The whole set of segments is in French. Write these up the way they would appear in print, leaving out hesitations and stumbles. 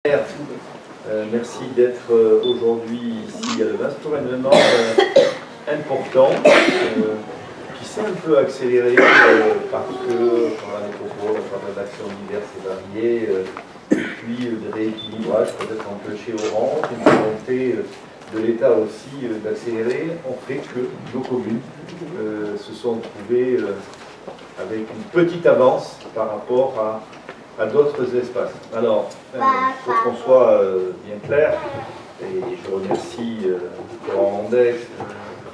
Merci d'être aujourd'hui ici à Levens pour un événement important qui s'est un peu accéléré parce que dans la métropole, à travers d'actions diverses et variées, et puis des rééquilibrages peut-être un peu chez Orange, une volonté de l'État aussi d'accélérer, ont fait que nos communes se sont trouvées avec une petite avance par rapport à d'autres espaces. Alors, pour qu'on soit bien clair, et je remercie Laurent Mendes,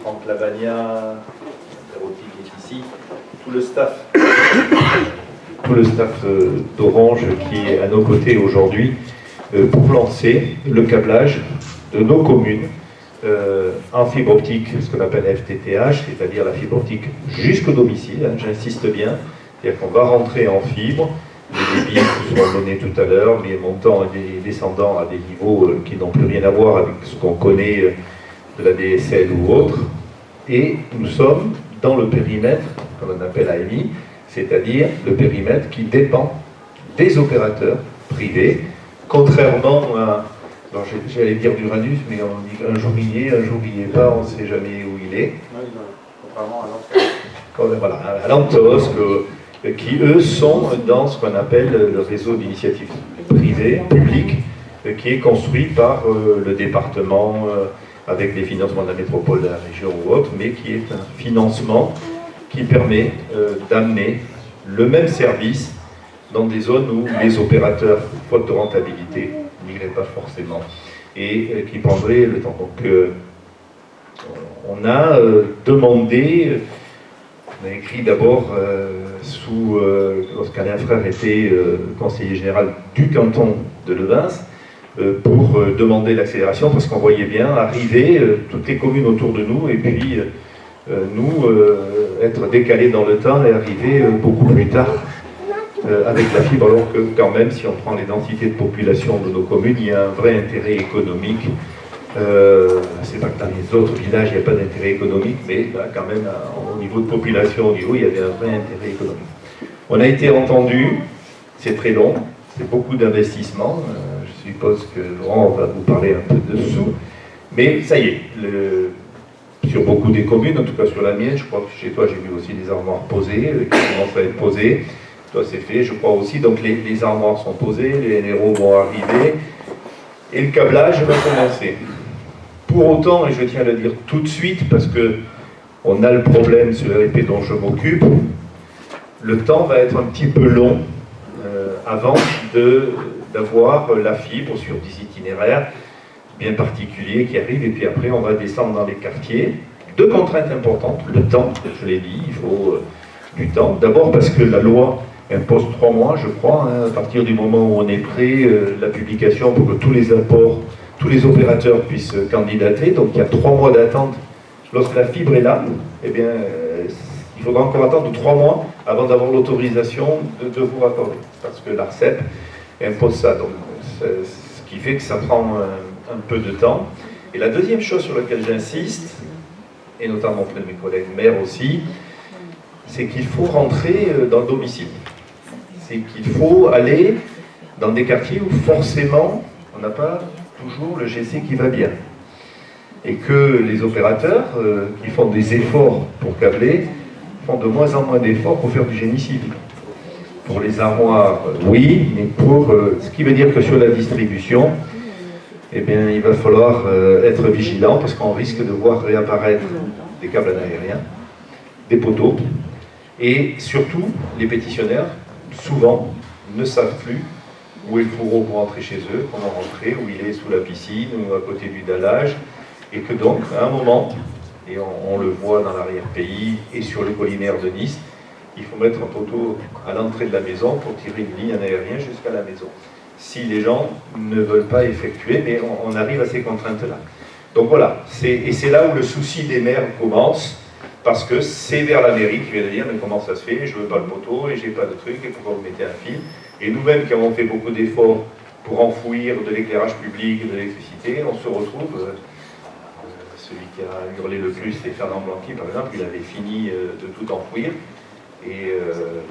Franck Lavagna, Perotti qui est ici, tout le staff d'Orange qui est à nos côtés aujourd'hui pour lancer le câblage de nos communes en fibre optique, ce qu'on appelle FTTH, c'est-à-dire la fibre optique jusqu'au domicile, hein, j'insiste bien, c'est-à-dire qu'on va rentrer en fibre, les débits qui seront donnés tout à l'heure, les montants et les descendants à des niveaux qui n'ont plus rien à voir avec ce qu'on connaît de la DSL ou autre, et nous sommes dans le périmètre qu'on appelle AMI, c'est-à-dire le périmètre qui dépend des opérateurs privés, contrairement à, j'allais dire d'Uranus, mais on dit qu'un jour il y est, un jour il n'y est pas, on ne sait jamais où il est. Contrairement à l'Antos. Voilà, à l'Antos, qui eux sont dans ce qu'on appelle le réseau d'initiatives privées, publiques, qui est construit par le département avec les financements de la métropole, de la région ou autre, mais qui est un financement qui permet d'amener le même service dans des zones où les opérateurs, faute de rentabilité, n'iraient pas forcément, et qui prendraient le temps. Donc on a demandé, on a écrit d'abord lorsqu'Alain Frère était conseiller général du canton de Levens, pour demander l'accélération, parce qu'on voyait bien arriver toutes les communes autour de nous, et puis nous être décalés dans le temps et arriver beaucoup plus tard avec la fibre, alors que quand même, si on prend les densités de population de nos communes, il y a un vrai intérêt économique. C'est pas que dans les autres villages, il n'y a pas d'intérêt économique, mais là, quand même, au niveau de population, il y avait un vrai intérêt économique. On a été entendu, c'est très long, c'est beaucoup d'investissements. Je suppose que Laurent va vous parler un peu de sous, mais ça y est, sur beaucoup des communes, en tout cas sur la mienne, je crois que chez toi j'ai vu aussi des armoires posées, qui commencent à être posées. Toi c'est fait, je crois aussi, donc les armoires sont posées, les NRO vont arriver, et le câblage va commencer. Pour autant, et je tiens à le dire tout de suite, parce que on a le problème sur l'RP dont je m'occupe, le temps va être un petit peu long avant d'avoir la fibre sur des itinéraires bien particuliers qui arrivent, et puis après on va descendre dans les quartiers. Deux contraintes importantes, le temps, je l'ai dit, il faut du temps. D'abord parce que la loi impose 3 mois, je crois, hein, à partir du moment où on est prêt, la publication pour que tous les opérateurs puissent candidater. Donc il y a 3 mois d'attente. Lorsque la fibre est là, eh bien, il faudra encore attendre 3 mois avant d'avoir l'autorisation de vous raccorder. Parce que l'ARCEP impose ça. Donc, ce qui fait que ça prend un peu de temps. Et la deuxième chose sur laquelle j'insiste, et notamment auprès de mes collègues maires aussi, c'est qu'il faut rentrer dans le domicile. C'est qu'il faut aller dans des quartiers où forcément on n'a pas toujours le GC qui va bien. Et que les opérateurs qui font des efforts pour câbler font de moins en moins d'efforts pour faire du génie civil. Pour les armoires, oui, mais pour ce qui veut dire que sur la distribution, eh bien, il va falloir être vigilant parce qu'on risque de voir réapparaître des câbles aériens, des poteaux, et surtout, les pétitionnaires, souvent, ne savent plus où est le fourreau pour rentrer chez eux, comment rentrer, où il est sous la piscine, ou à côté du dallage, et que donc, à un moment, et on le voit dans l'arrière-pays et sur le collinaire de Nice, il faut mettre un poteau à l'entrée de la maison pour tirer une ligne en aérien jusqu'à la maison. Si les gens ne veulent pas effectuer, mais on arrive à ces contraintes-là. Donc voilà, et c'est là où le souci des maires commence, parce que c'est vers la mairie qui vient de dire, mais comment ça se fait, je veux pas le poteau, et j'ai pas de truc, et pourquoi vous mettez un fil? Et nous-mêmes qui avons fait beaucoup d'efforts pour enfouir de l'éclairage public, de l'électricité, on se retrouve, celui qui a hurlé le plus, c'est Fernand Blanqui par exemple, il avait fini de tout enfouir, Et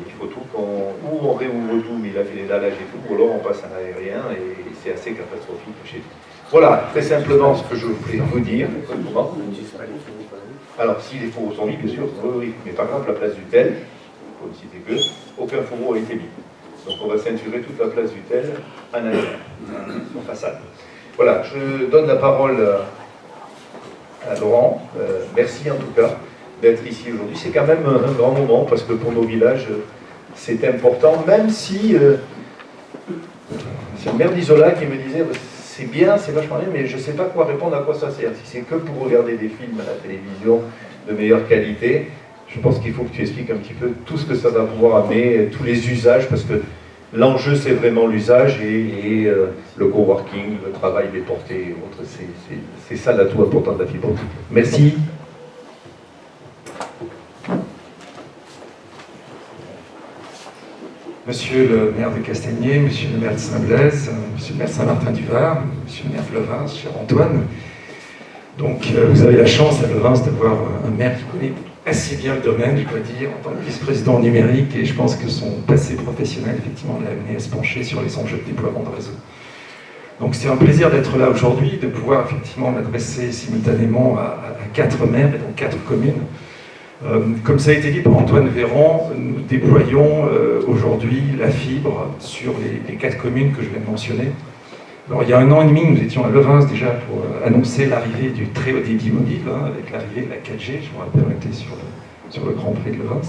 il faut tout ou on réouvre tout, mais il a fait les dallages et tout, ou alors on passe à l'aérien et c'est assez catastrophique chez nous. Voilà, très simplement ce que je voulais vous dire. Alors, si les fourreaux sont mis, bien sûr, oui, mais par exemple, la place du Tel, pour ne citer que, aucun fourreau a été mis. Donc on va ceinturer toute la place du Tel en arrière, en façade. Voilà, je donne la parole à Laurent. Merci en tout cas d'être ici aujourd'hui. C'est quand même un grand moment parce que pour nos villages, c'est important, même si c'est le maire d'Isola qui me disait c'est bien, c'est vachement bien, mais je ne sais pas quoi répondre, à quoi ça sert. Si c'est que pour regarder des films à la télévision de meilleure qualité, je pense qu'il faut que tu expliques un petit peu tout ce que ça va pouvoir amener, tous les usages, parce que l'enjeu c'est vraiment l'usage et le coworking, le travail déporté et autres, c'est ça l'atout important de la fibre optique. Merci. Monsieur le maire de Castagnier, monsieur le maire de Saint-Blaise, monsieur le maire de Saint-Martin-du-Var, monsieur le maire de Levins, cher Antoine. Donc vous avez la chance à Levins d'avoir un maire qui connaît assez bien le domaine, je dois dire, en tant que vice-président numérique, et je pense que son passé professionnel, effectivement, l'a amené à se pencher sur les enjeux de déploiement de réseau. Donc c'est un plaisir d'être là aujourd'hui, de pouvoir effectivement m'adresser simultanément à 4 maires et donc 4 communes. Comme ça a été dit par Antoine Véran, nous déployons aujourd'hui la fibre sur les 4 communes que je viens de mentionner. Alors, il y a 1 an et demi, nous étions à Levins déjà pour annoncer l'arrivée du très haut débit mobile, avec l'arrivée de la 4G, je vous rappelle, on était sur le Grand Prix de Levins.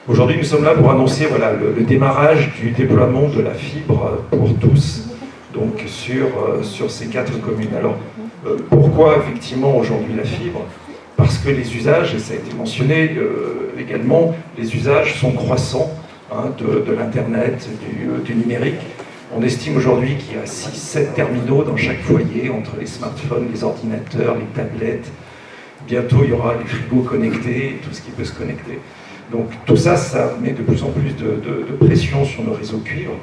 Aujourd'hui, nous sommes là pour annoncer voilà, le démarrage du déploiement de la fibre pour tous, donc sur ces 4 communes. Alors, pourquoi effectivement aujourd'hui la fibre ? Parce que les usages, et ça a été mentionné également, les usages sont croissants de l'Internet, du numérique. On estime aujourd'hui qu'il y a 6-7 terminaux dans chaque foyer, entre les smartphones, les ordinateurs, les tablettes. Bientôt, il y aura les frigos connectés, tout ce qui peut se connecter. Donc tout ça, ça met de plus en plus de pression sur nos réseaux cuivre.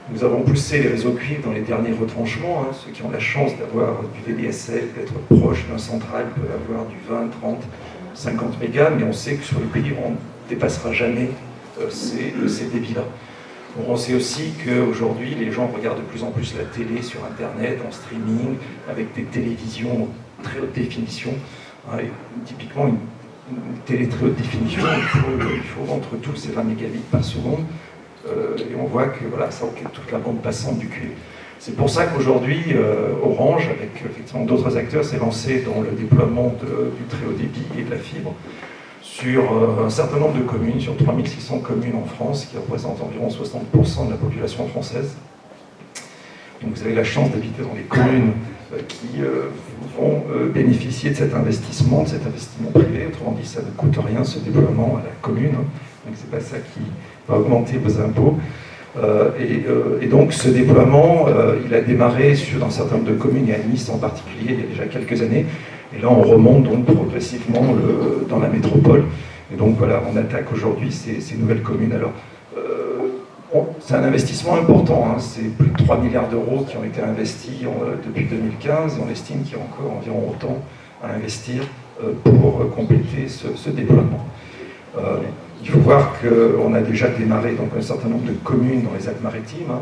Nous avons poussé les réseaux cuivre dans les derniers retranchements. Ceux qui ont la chance d'avoir du VDSL, d'être proche d'un central, peuvent avoir du 20, 30, 50 mégas, mais on sait que sur le cuivre, on ne dépassera jamais ces débits-là. On sait aussi qu'aujourd'hui, les gens regardent de plus en plus la télé sur Internet, en streaming, avec des télévisions très haute définition. Et typiquement, une télé très haute définition, il faut entre tous et 20 mégabits par seconde. Et on voit que voilà, ça occupe toute la bande passante du cuivre. C'est pour ça qu'aujourd'hui, Orange, avec effectivement d'autres acteurs, s'est lancé dans le déploiement du très haut débit et de la fibre sur un certain nombre de communes, sur 3600 communes en France, qui représentent environ 60% de la population française. Donc vous avez la chance d'habiter dans les communes qui vont bénéficier de cet investissement privé. Autrement dit, ça ne coûte rien ce déploiement à la commune. Donc c'est pas ça qui va augmenter vos impôts. Et donc ce déploiement, il a démarré dans un certain nombre de communes et à Nice en particulier il y a déjà quelques années. Et là on remonte donc progressivement dans la métropole. Et donc voilà, on attaque aujourd'hui ces nouvelles communes. Alors c'est un investissement important, c'est plus de 3 milliards d'euros qui ont été investis depuis 2015 et on estime qu'il y a encore environ autant à investir pour compléter ce déploiement. Il faut voir qu'on a déjà démarré donc, un certain nombre de communes dans les Alpes-Maritimes.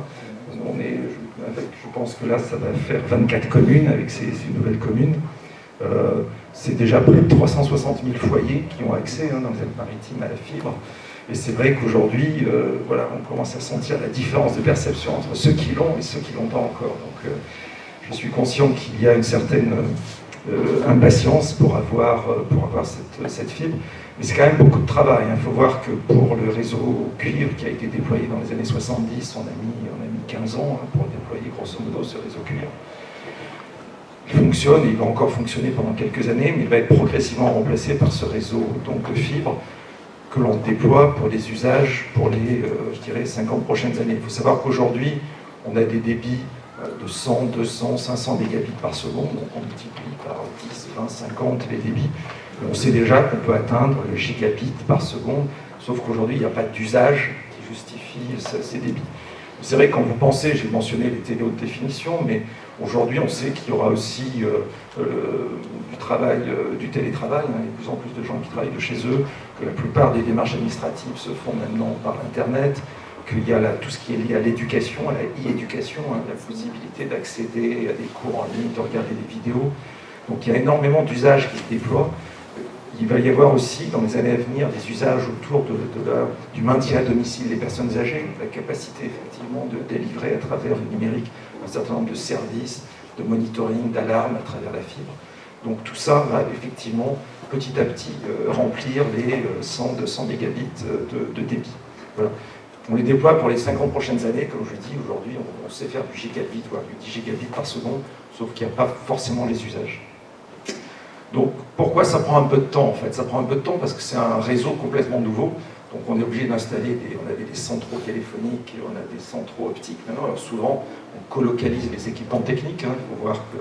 Je pense que là, ça va faire 24 communes avec ces nouvelles communes. C'est déjà près de 360 000 foyers qui ont accès dans les Alpes-Maritimes à la fibre. Et c'est vrai qu'aujourd'hui, voilà, on commence à sentir la différence de perception entre ceux qui l'ont et ceux qui ne l'ont pas encore. Donc, je suis conscient qu'il y a une certaine impatience pour avoir cette fibre. Mais c'est quand même beaucoup de travail. Il faut voir que pour le réseau cuivre qui a été déployé dans les années 70, on a mis 15 ans pour déployer grosso modo ce réseau cuivre. Il fonctionne, et il va encore fonctionner pendant quelques années, mais il va être progressivement remplacé par ce réseau donc, de fibre que l'on déploie pour les usages pour les, je dirais, 50 prochaines années. Il faut savoir qu'aujourd'hui, on a des débits de 100, 200, 500 mégabits par seconde, donc on multiplie par 10, 20, 50 les débits. On sait déjà qu'on peut atteindre le gigabit par seconde, sauf qu'aujourd'hui, il n'y a pas d'usage qui justifie ces débits. C'est vrai que quand vous pensez, j'ai mentionné les télé haute définition, mais aujourd'hui on sait qu'il y aura aussi du télétravail, hein, il y a de plus en plus de gens qui travaillent de chez eux, que la plupart des démarches administratives se font maintenant par Internet, qu'il y a tout ce qui est lié à l'éducation, à la e-éducation, hein, la possibilité d'accéder à des cours en ligne, de regarder des vidéos. Donc il y a énormément d'usages qui se déploient. Il va y avoir aussi, dans les années à venir, des usages autour du maintien à domicile des personnes âgées, la capacité effectivement de délivrer à travers le numérique un certain nombre de services, de monitoring, d'alarmes à travers la fibre. Donc tout ça va effectivement petit à petit remplir les 100-200 mégabits de débit. Voilà. On les déploie pour les 50 prochaines années, comme je dis, aujourd'hui on sait faire du gigabit, voire du 10 gigabits par seconde, sauf qu'il n'y a pas forcément les usages. Donc pourquoi ça prend un peu de temps en fait? Ça prend un peu de temps parce que c'est un réseau complètement nouveau, donc on est obligé d'installer, on avait des centraux téléphoniques, on a des centraux optiques maintenant, alors souvent on colocalise les équipements techniques, hein. Il faut voir que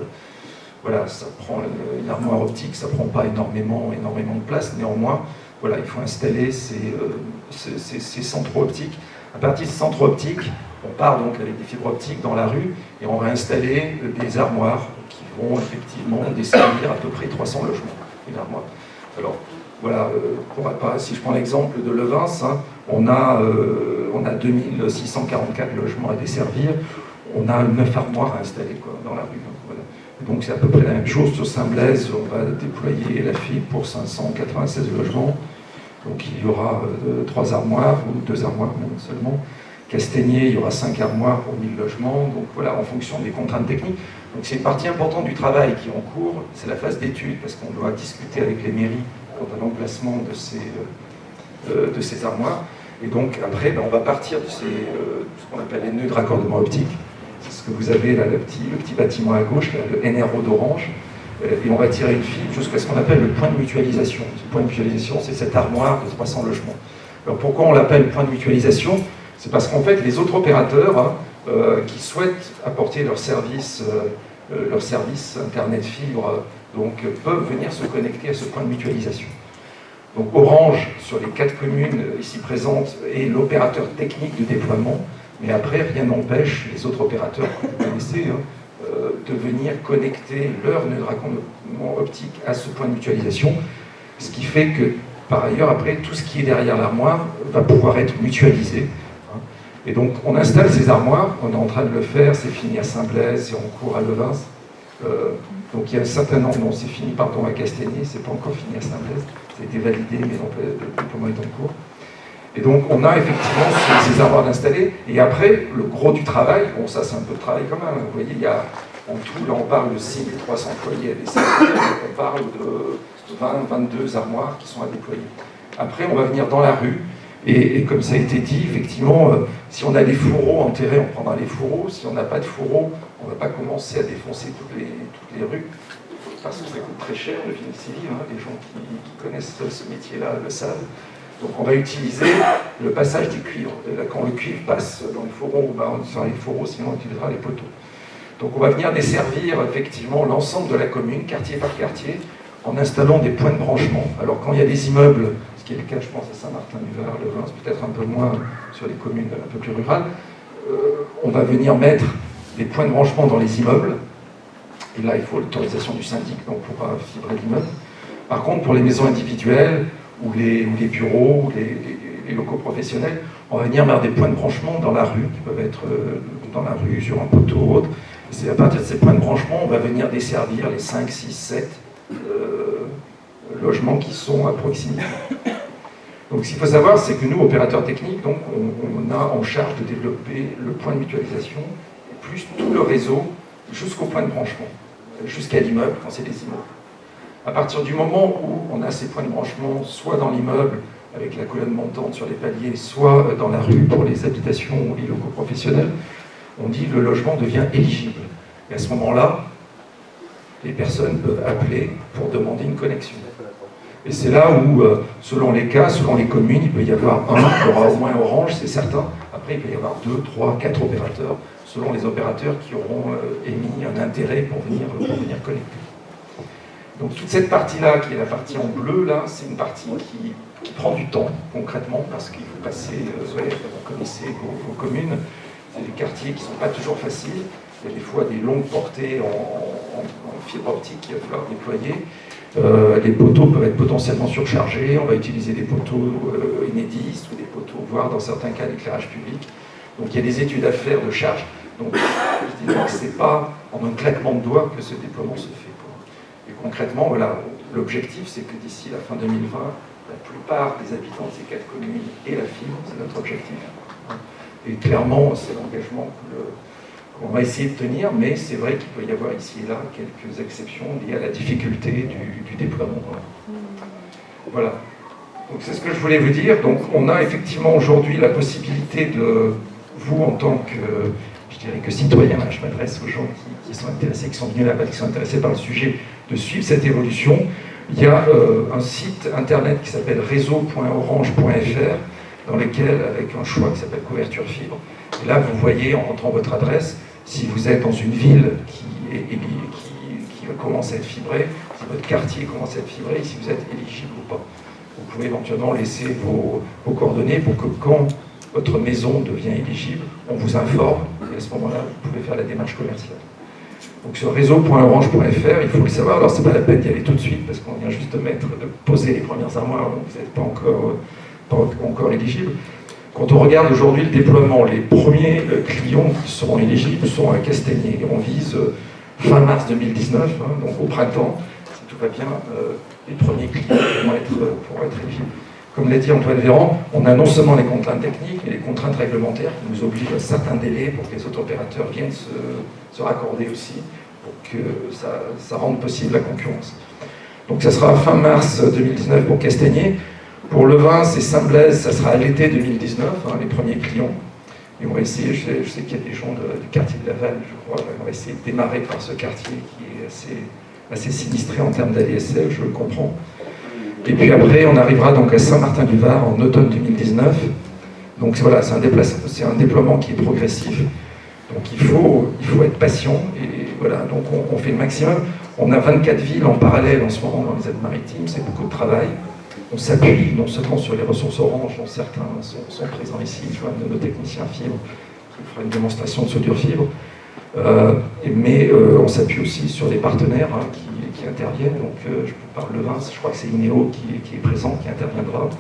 voilà, ça prend une armoire optique, ça ne prend pas énormément de place, néanmoins, voilà, il faut installer ces centraux optiques. À partir de ces centraux optiques, on part donc avec des fibres optiques dans la rue et on va installer des armoires qui vont effectivement desservir à peu près 300 logements. Une armoire. Alors, voilà, si je prends l'exemple de Levins, hein, on a 2644 logements à desservir, on a 9 armoires à installer dans la rue. Voilà. Donc c'est à peu près la même chose. Sur Saint-Blaise, on va déployer la fibre pour 596 logements. Donc il y aura 3 armoires, ou 2 armoires même seulement. Castaigné, il y aura 5 armoires pour 1000 logements. Donc voilà, en fonction des contraintes techniques. Donc c'est une partie importante du travail qui est en cours, c'est la phase d'étude, parce qu'on doit discuter avec les mairies quant à l'emplacement de ces armoires. Et donc après, on va partir de ce qu'on appelle les nœuds de raccordement optique. C'est ce que vous avez là, le petit bâtiment à gauche, là, le NRO d'Orange. Et on va tirer une fibre jusqu'à ce qu'on appelle le point de mutualisation. Ce point de mutualisation, c'est cette armoire de 300 logements. Alors pourquoi on l'appelle point de mutualisation? C'est parce qu'en fait, les autres opérateurs qui souhaitent apporter leur service Internet fibre, donc peuvent venir se connecter à ce point de mutualisation. Donc Orange, sur les 4 communes ici présentes, est l'opérateur technique de déploiement, mais après, rien n'empêche les autres opérateurs que vous connaissez de venir connecter leur nœud de raccordement optique à ce point de mutualisation, ce qui fait que, par ailleurs, après, tout ce qui est derrière l'armoire va pouvoir être mutualisé. Et donc, on installe ces armoires, on est en train de le faire, c'est fini à Saint-Blaise, c'est en cours à Levins. Donc, il y a un certain nombre, non, c'est fini, pardon, à Castaigné, c'est pas encore fini à Saint-Blaise, ça a été validé, mais le déploiement est en cours. Et donc, on a effectivement ces armoires installées. Et après, le gros du travail, bon, ça, c'est un peu de travail quand même. Vous voyez, il y a en tout, là, on parle de 6300 employés à desservir, on parle de 22 armoires qui sont à déployer. Après, on va venir dans la rue. Et comme ça a été dit, effectivement, si on a des fourreaux enterrés, on prendra les fourreaux. Si on n'a pas de fourreaux, on ne va pas commencer à défoncer toutes les rues, parce que ça coûte très cher, le génie civil. Hein, les gens qui connaissent ce métier-là le savent. Donc on va utiliser le passage du cuivre. Et là, quand le cuivre passe dans les fourreaux, on utilisera les fourreaux, sinon on utilisera les poteaux. Donc on va venir desservir effectivement l'ensemble de la commune, quartier par quartier, en installant des points de branchement. Alors quand il y a des immeubles, ce qui est le cas, je pense, à Saint-Martin-du-Var, Levins, peut-être un peu moins sur les communes un peu plus rurales, on va venir mettre des points de branchement dans les immeubles. Et là, il faut l'autorisation du syndic, donc pour fibrer l'immeuble. Par contre, pour les maisons individuelles, ou les bureaux, ou les locaux professionnels, on va venir mettre des points de branchement dans la rue, qui peuvent être dans la rue, sur un poteau ou autre. C'est à partir de ces points de branchement, on va venir desservir les 5, 6, 7 logements qui sont à proximité. Donc ce qu'il faut savoir, c'est que nous, opérateurs techniques, donc, on a en charge de développer le point de mutualisation, et plus tout le réseau, jusqu'au point de branchement, jusqu'à l'immeuble, quand c'est des immeubles. À partir du moment où on a ces points de branchement, soit dans l'immeuble, avec la colonne montante sur les paliers, soit dans la rue pour les habitations ou les locaux professionnels, on dit que le logement devient éligible. Et à ce moment-là, les personnes peuvent appeler pour demander une connexion. Et c'est là où, selon les cas, selon les communes, il peut y avoir il y aura au moins Orange, c'est certain. Après, il peut y avoir 2, 3, 4 opérateurs, selon les opérateurs qui auront émis un intérêt pour venir connecter. Donc toute cette partie-là, qui est la partie en bleu, là, c'est une partie qui prend du temps, concrètement, parce qu'il faut passer, vous connaissez vos communes, il C'est des quartiers qui ne sont pas toujours faciles. Il y a des fois des longues portées en fibre optique qu'il va falloir déployer. Les poteaux peuvent être potentiellement surchargés. On va utiliser des poteaux Enedis ou des poteaux, voire dans certains cas d'éclairage public. Donc il y a des études à faire de charge. Donc je dirais que ce n'est pas en un claquement de doigts que ce déploiement se fait. Et concrètement, voilà, l'objectif c'est que d'ici la fin 2020, la plupart des habitants de ces 4 communes aient la fibre, c'est notre objectif. Et clairement, c'est l'engagement qu'on va essayer de tenir, mais c'est vrai qu'il peut y avoir ici et là quelques exceptions liées à la difficulté du déploiement. Voilà. Donc c'est ce que je voulais vous dire. Donc on a effectivement aujourd'hui la possibilité de, vous en tant que, je dirais que citoyen, je m'adresse aux gens qui sont intéressés, qui sont venus là-bas, qui sont intéressés par le sujet, de suivre cette évolution. Il y a un site internet qui s'appelle réseau.orange.fr dans lequel, avec un choix qui s'appelle couverture fibre, et là vous voyez en rentrant votre adresse, si vous êtes dans une ville qui commence à être fibrée, si votre quartier commence à être fibré, si vous êtes éligible ou pas. Vous pouvez éventuellement laisser vos coordonnées pour que quand votre maison devient éligible, on vous informe, et à ce moment-là, vous pouvez faire la démarche commerciale. Donc sur réseau.orange.fr, il faut le savoir, alors c'est pas la peine d'y aller tout de suite, parce qu'on vient juste de poser les premières armoires, donc vous n'êtes pas encore éligible. Quand on regarde aujourd'hui le déploiement, les premiers clients qui seront éligibles sont à Castagnier. On vise fin mars 2019, donc au printemps, si tout va bien, les premiers clients pourront être éligibles. Comme l'a dit Antoine Véran, on a non seulement les contraintes techniques, mais les contraintes réglementaires qui nous obligent à certains délais pour que les autres opérateurs viennent se raccorder aussi, pour que ça rende possible la concurrence. Donc ça sera fin mars 2019 pour Castagnier. Pour Levins et Saint-Blaise, ça sera à l'été 2019, les premiers clients. Et on va essayer, je sais qu'il y a des gens du quartier de Laval, je crois, on va essayer de démarrer par ce quartier qui est assez sinistré en termes d'ADSL, je le comprends. Et puis après, on arrivera donc à Saint-Martin-du-Var en automne 2019. Donc voilà, c'est un déploiement qui est progressif. Donc il faut être patient, et voilà, donc on fait le maximum. On a 24 villes en parallèle en ce moment dans les Alpes-Maritimes, c'est beaucoup de travail. On s'appuie non seulement sur les ressources Orange, dont certains sont présents ici, un de nos techniciens fibre, qui fera une démonstration de soudure fibre, mais on s'appuie aussi sur des partenaires qui interviennent. Donc je vous parle de Levins, je crois que c'est Inéo qui est présent, qui interviendra.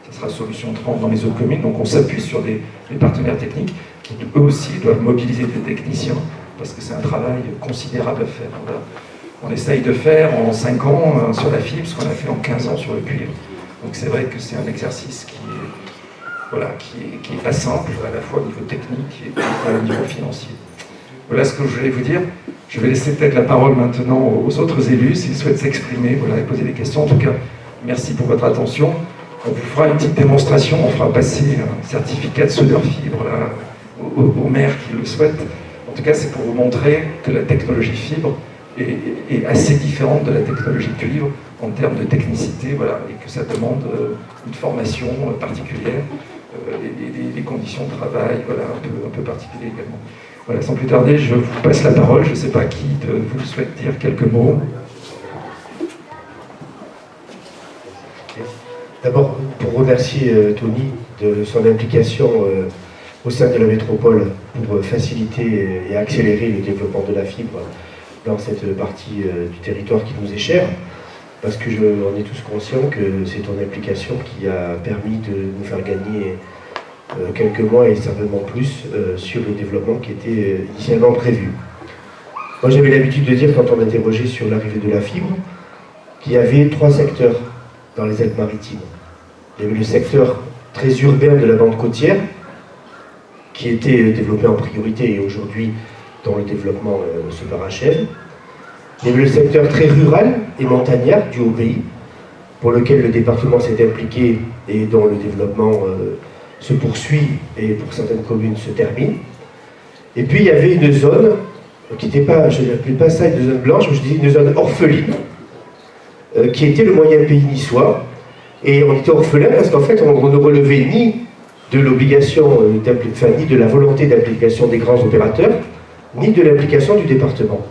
Ça sera Solution 30 dans les autres communes. Donc on s'appuie sur des partenaires techniques qui eux aussi doivent mobiliser des techniciens, parce que c'est un travail considérable à faire. On essaye de faire en 5 ans sur la fibre ce qu'on a fait en 15 ans sur le cuivre. Donc c'est vrai que c'est un exercice qui est pas simple, à la fois au niveau technique et au niveau financier. Voilà ce que je voulais vous dire. Je vais laisser peut-être la parole maintenant aux autres élus, s'ils souhaitent s'exprimer, et poser des questions. En tout cas, merci pour votre attention. On vous fera une petite démonstration, on fera passer un certificat de soudeur fibre aux maires qui le souhaitent. En tout cas, c'est pour vous montrer que la technologie fibre est assez différente de la technologie cuivre en termes de technicité, et que ça demande une formation particulière, des conditions de travail un peu particulières également. Voilà, sans plus tarder, je vous passe la parole. Je ne sais pas qui de vous souhaite dire quelques mots. D'abord, pour remercier Tony de son implication au sein de la métropole pour faciliter et accélérer le développement de la fibre dans cette partie du territoire qui nous est chère, parce que on est tous conscients que c'est ton implication qui a permis de nous faire gagner quelques mois et certainement plus sur le développement qui était initialement prévu. Moi j'avais l'habitude de dire, quand on m'interrogeait sur l'arrivée de la fibre, qu'il y avait 3 secteurs dans les Alpes-Maritimes. Il y avait le secteur très urbain de la bande côtière, qui était développé en priorité et aujourd'hui dont le développement se parachève. Il y avait le secteur très rural et montagnard du Haut-Pays, pour lequel le département s'est impliqué et dont le développement se poursuit et pour certaines communes se termine. Et puis il y avait une zone qui n'était pas, je n'appelais pas ça une zone blanche, mais je disais une zone orpheline, qui était le moyen pays niçois. Et on était orphelin parce qu'en fait on ne relevait ni de l'obligation, ni de la volonté d'implication des grands opérateurs, ni de l'implication du département.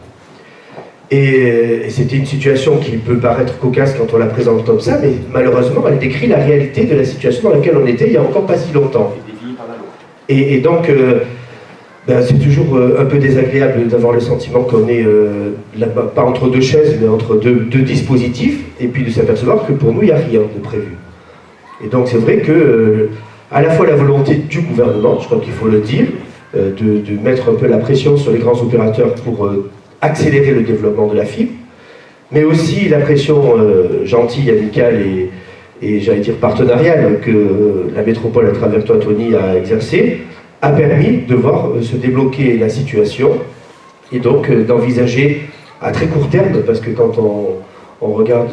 Et c'était une situation qui peut paraître cocasse quand on la présente comme ça, mais malheureusement, elle décrit la réalité de la situation dans laquelle on était il n'y a encore pas si longtemps. Et donc, ben, c'est toujours un peu désagréable d'avoir le sentiment qu'on est pas entre deux chaises, mais entre deux dispositifs, et puis de s'apercevoir que pour nous, il n'y a rien de prévu. Et donc c'est vrai que, à la fois la volonté du gouvernement, je crois qu'il faut le dire, de mettre un peu la pression sur les grands opérateurs pour accélérer le développement de la fibre, mais aussi la pression gentille, amicale et j'allais dire partenariale que la métropole, à travers toi, Tony, a exercée, a permis de voir se débloquer la situation et donc d'envisager à très court terme, parce que quand on regarde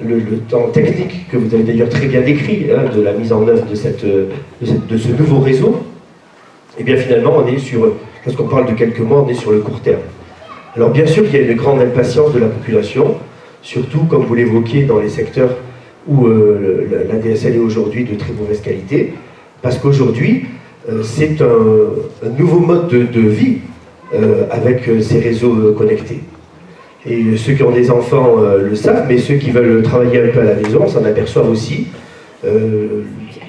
le temps technique que vous avez d'ailleurs très bien décrit, hein, de la mise en œuvre de ce nouveau réseau, et bien finalement on est sur, lorsqu'on parle de quelques mois, on est sur le court terme. Alors bien sûr qu'il y a une grande impatience de la population, surtout comme vous l'évoquiez dans les secteurs où la DSL est aujourd'hui de très mauvaise qualité, parce qu'aujourd'hui c'est un nouveau mode de vie avec ces réseaux connectés. Et ceux qui ont des enfants le savent, mais ceux qui veulent travailler un peu à la maison s'en aperçoivent aussi.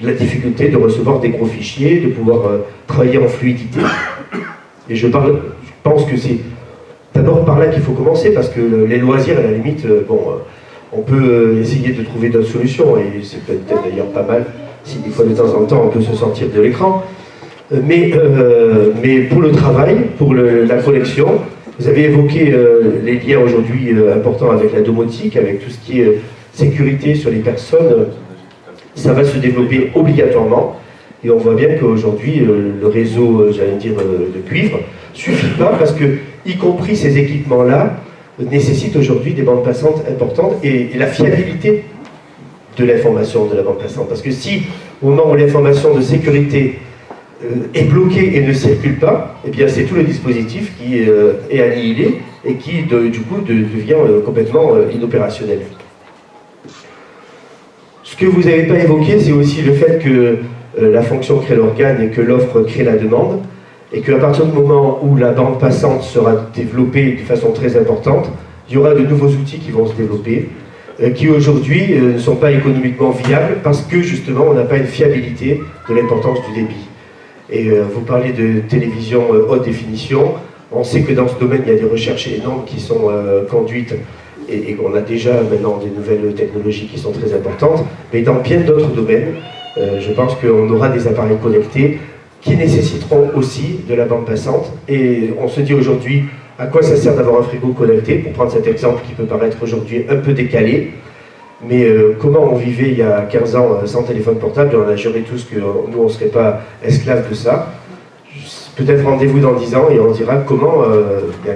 La difficulté de recevoir des gros fichiers, de pouvoir travailler en fluidité. Et je pense que c'est d'abord par là qu'il faut commencer, parce que les loisirs, à la limite, on peut essayer de trouver d'autres solutions, et c'est peut-être d'ailleurs pas mal si des fois de temps en temps on peut se sortir de l'écran. Mais pour le travail, pour la connexion, vous avez évoqué les liens aujourd'hui importants avec la domotique, avec tout ce qui est sécurité sur les personnes. Ça va se développer obligatoirement. Et on voit bien qu'aujourd'hui, le réseau, j'allais dire, de cuivre, suffit pas, parce que, y compris ces équipements-là, nécessitent aujourd'hui des bandes passantes importantes et la fiabilité de l'information de la bande passante. Parce que si, au moment où l'information de sécurité est bloqué et ne circule pas, eh bien c'est tout le dispositif qui est annihilé et qui du coup devient complètement inopérationnel. Ce que vous n'avez pas évoqué, c'est aussi le fait que la fonction crée l'organe et que l'offre crée la demande, et qu'à partir du moment où la bande passante sera développée de façon très importante, il y aura de nouveaux outils qui vont se développer, qui aujourd'hui ne sont pas économiquement viables parce que justement on n'a pas une fiabilité de l'importance du débit. Et vous parlez de télévision haute définition. On sait que dans ce domaine, il y a des recherches énormes qui sont conduites et qu'on a déjà maintenant des nouvelles technologies qui sont très importantes. Mais dans bien d'autres domaines, je pense qu'on aura des appareils connectés qui nécessiteront aussi de la bande passante. Et on se dit aujourd'hui, à quoi ça sert d'avoir un frigo connecté, pour prendre cet exemple qui peut paraître aujourd'hui un peu décalé. Mais comment on vivait il y a 15 ans sans téléphone portable, et on a juré tous que nous on ne serait pas esclaves de ça. Peut-être rendez-vous dans 10 ans et on dira comment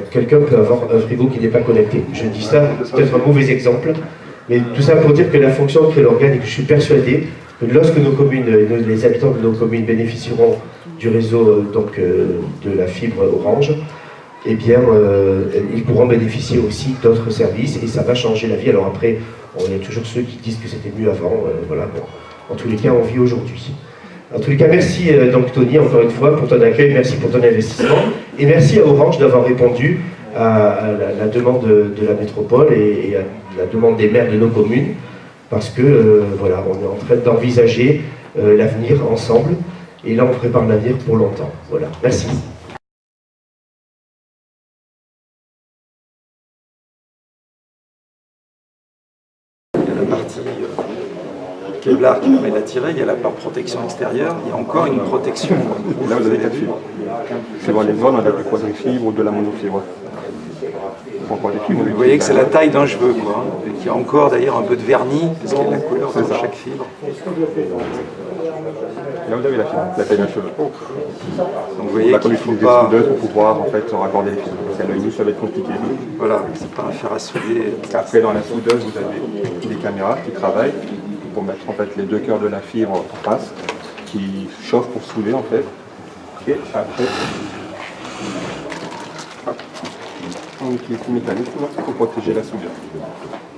quelqu'un peut avoir un frigo qui n'est pas connecté. Je dis ça, c'est peut-être un mauvais exemple, mais tout ça pour dire que la fonction crée l'organe, et que je suis persuadé que lorsque nos communes, les habitants de nos communes bénéficieront du réseau de la fibre Orange, eh bien, ils pourront bénéficier aussi d'autres services et ça va changer la vie. Alors après, il y a toujours ceux qui disent que c'était mieux avant. Voilà, bon. En tous les cas, on vit aujourd'hui. En tous les cas, merci donc Tony, encore une fois, pour ton accueil, merci pour ton investissement et merci à Orange d'avoir répondu à la demande de la métropole et à la demande des maires de nos communes, parce que voilà, on est en train d'envisager l'avenir ensemble et là, on prépare l'avenir pour longtemps. Voilà, merci. Kevlar qui permet d'attirer, il y a la protection extérieure, il y a encore une protection. Là, vous avez la fibre. C'est voir les zones avec le quadrifibre ou de la monofibre. Vous voyez que c'est la taille d'un cheveu, quoi. Il y a encore d'ailleurs un peu de vernis, parce qu'il y a la couleur de chaque fibre. Là, vous avez la fibre, la taille d'un cheveu. Donc vous voyez qu'il ne faut pas... des soudeuses pour pouvoir en fait raccorder les fibres. Parce qu'à l'œil nu, ça va être compliqué. Voilà, c'est pas un fer à souder. Après, dans la soudeuse, vous avez des caméras qui travaillent pour mettre en fait les deux cœurs de la fibre en face, qui chauffent pour souder en fait. Et après, on utilise ce mécanisme pour protéger la soudure.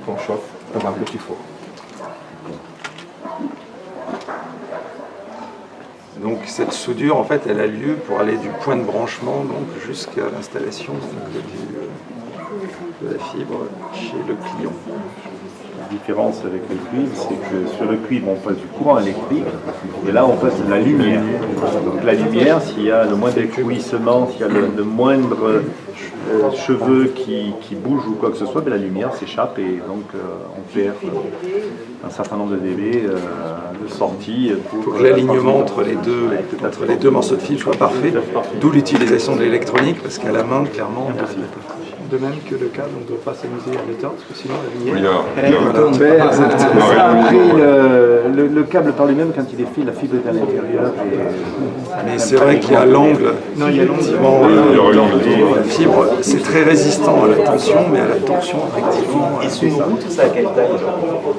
On chauffe comme un petit four. Donc cette soudure, en fait, elle a lieu pour aller du point de branchement jusqu'à l'installation de la fibre chez le client. différence avec le cuivre, c'est que sur le cuivre, on passe du courant électrique, et là, on passe de la lumière. Donc la lumière, s'il y a le moindre écouissement, s'il y a le moindre cheveux qui bougent ou quoi que ce soit, la lumière s'échappe et donc on perd un certain nombre de dB de sortie. Pour que l'alignement entre les deux morceaux de fibre soit parfait, d'où l'utilisation de l'électronique, parce qu'à la main, clairement, on Impossible. De même que le câble, on ne doit pas s'amuser à l'éteindre, parce que sinon la Oui, lumière... Après, le câble par lui-même, quand il est fait, la fibre est à l'intérieur. Mais c'est vrai qu'il y a l'angle. Non, il y a l'angle. Effectivement, la fibre, c'est très résistant à la tension, mais à la tension, effectivement. Et sur une route, ça a quelle taille?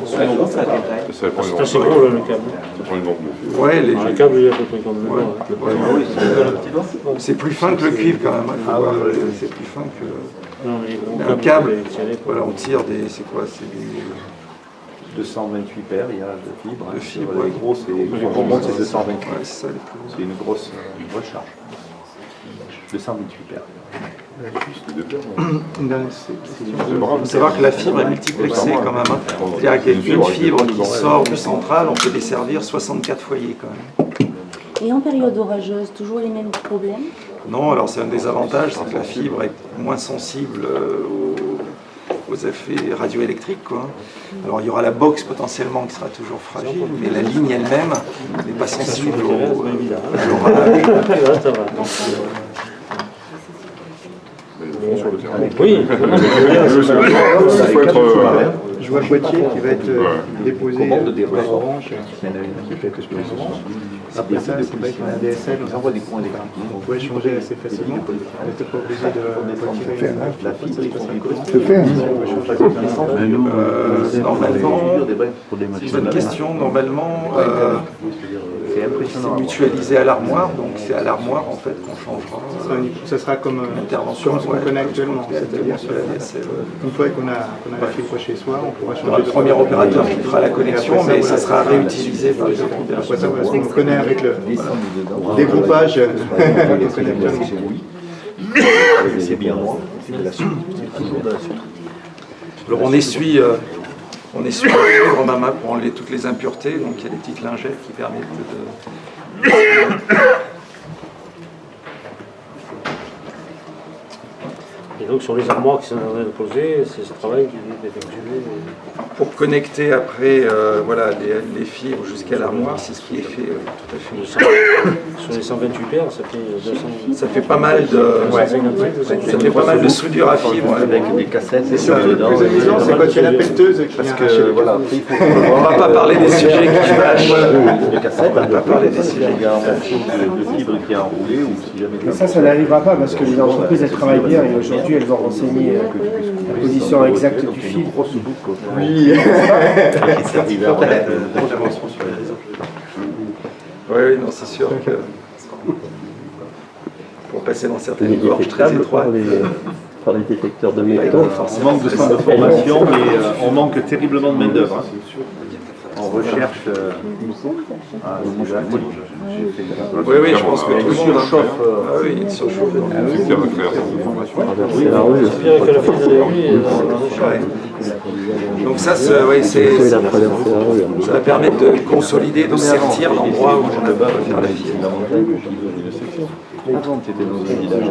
Sur une route, ça a quelle taille? C'est assez gros là, le câble. Ouais, Le câble il est à peu près comme le bord. c'est plus fin que le cuivre quand même. Il faut voir, c'est plus fin que Non, mais les gros un câbles, câble. il est tiré, quoi. Voilà, on tire des. C'est quoi? C'est des. 228 paires, il y a de fibres. De fibres, Les ouais. gros, c'est pour moi, c'est 228. Ouais, c'est ça les plus gros. C'est une grosse charge. 228 paires. Une dernière question. Il faut savoir que la fibre est multiplexée quand même. C'est-à-dire qu'il y a une fibre qui sort du central, on peut desservir 64 foyers quand même. Et en période orageuse, toujours les mêmes problèmes? Non, alors c'est un des avantages, c'est que la fibre est moins sensible aux effets radioélectriques, quoi. Alors il y aura la box potentiellement qui sera toujours fragile, mais la ligne elle-même n'est pas sensible à l'orage. Là, ça va. Oui, Je vois Poitiers qui va être déposé par Orange. Après ça, c'est vrai qu'un ADSL, on peut échanger assez facilement. On n'est peut-être pas obligé de retirer la fibre, Normalement, c'est une bonne question. Normalement, c'est mutualisé à l'armoire, donc c'est à l'armoire en fait qu'on changera. Ça sera comme Intervention, ce qu'on connaît actuellement, c'est-à-dire une fois qu'on a la fibre chez soi, on pourra Il y aura changer le premier opérateur qui fera la connexion, mais ça sera réutilisé par les autres Après opérateurs. ça, voilà, ce qu'on connaît avec le dégroupage qu'on connaît actuellement. C'est bien moi. Alors on essuie la fibre Mama pour enlever toutes les impuretés, donc il y a des petites lingettes qui permettent de... et donc sur les armoires qui sont en train de poser, c'est ce travail qui est effectué. Pour connecter après voilà, les fibres jusqu'à l'armoire, c'est ce qui est fait tout à fait. Sur les 128 paires, ça fait 200. Ça fait pas mal de, ça fait pas mal de soudure à fibre Avec des cassettes, c'est Le plus amusant, c'est quand il y a la pelleteuse qui vient arracher les voilà, cassettes. il faut On va pas parler des sujets qui fâchent. les cassettes, On va pas parler des sujets. il y a un morceau de fibre qui est enroulé ou si jamais Mais ça n'arrivera pas parce que les entreprises, elles travaillent bien et aujourd'hui, elles ont renseigné la position exacte du fil. Oui. c'est arrivé après Oui, non, c'est sûr que pour passer dans certaines gorges très étroites, Par les détecteurs de on métaux. On manque de centres de formation, mais on manque terriblement de main-d'œuvre. On recherche. Oui, oui, je pense que tout le monde chauffe. Ah oui, il y a une surchauffe dans le C'est la rue. J'espère que la fille de la rue Donc ça, ça va permettre de consolider, de sertir l'endroit où on va faire la fibre. Avant, c'était dans un village.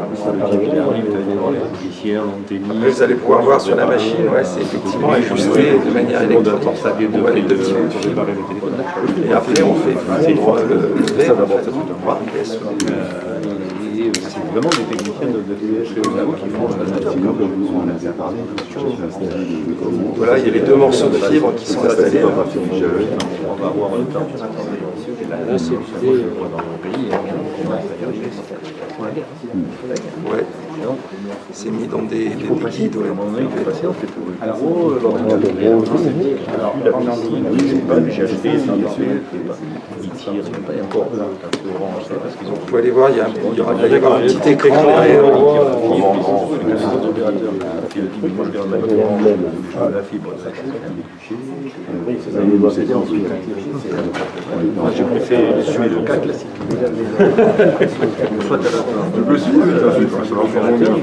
Après, vous allez pouvoir voir sur la machine, ouais, c'est effectivement ajusté de manière électronique. On voit les deux petits bouts de fibre. Et après, on fait fondre le verre, en fait, on voit une pièce. C'est vraiment des techniciens de TSE qui font Voilà, il y a les deux morceaux de fibre qui sont installés. On va avoir le temps. Là, c'est l'idée. Ouais. C'est mis dans des liquides. Ouais. Alors, j'ai acheté, il tire, pas encore. Vous pouvez aller voir, il y aura va y avoir un petit écran derrière. La fibre. J'ai préféré suivre le cas classique. Soit il y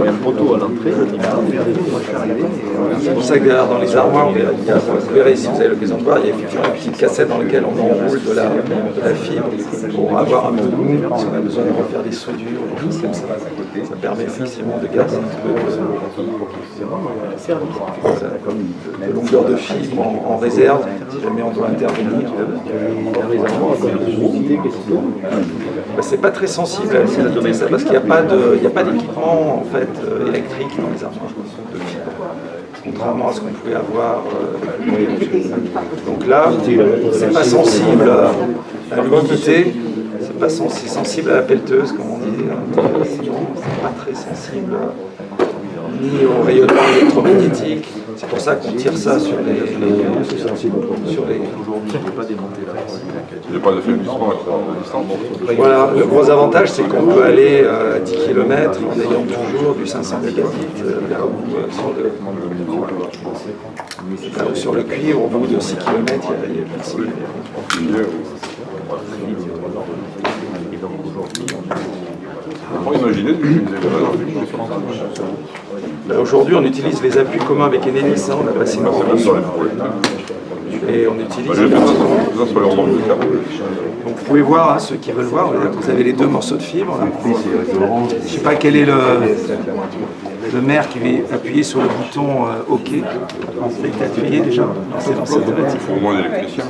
a un poteau à l'entrée. C'est pour ça que derrière, dans les armoires, vous verrez si vous avez l'occasion de voir, il y a effectivement une petite cassette dans laquelle on enroule de la fibre pour avoir un peu de mou, si on a besoin de refaire des soudures, des choses comme ça. Ça permet effectivement de garder un peu de longueur de fibre en réserve, si jamais on doit intervenir. C'est pas très sensible à l'humidité, ça, parce qu'il n'y a pas d'équipement en fait, électrique dans les armoires de fibre, contrairement à ce qu'on pouvait avoir. Donc là, c'est pas sensible à l'humidité, c'est sensible à la pelleteuse, comme on dit. C'est pas très sensible ni au rayonnement électromagnétique. C'est pour ça qu'on tire ça sur les... Aujourd'hui, je ne peux pas démonter là. Il n'y a pas de faiblissement à distance. Voilà, le gros avantage, c'est qu'on peut aller à 10 km en ayant toujours du 500 mégabits sur le cuivre, au bout de 6 km, il y a plus de 6 km. Imaginez aujourd'hui, on utilise les appuis communs avec Enedis, on a passé une formation. Et on utilise. Donc vous pouvez voir, ceux qui veulent voir, vous avez les deux morceaux de fibre. Là. Je ne sais pas quel est le maire qui va appuyer sur le bouton OK. Il est appuyé déjà. C'est dans cette thématique. Au moins l'électricien.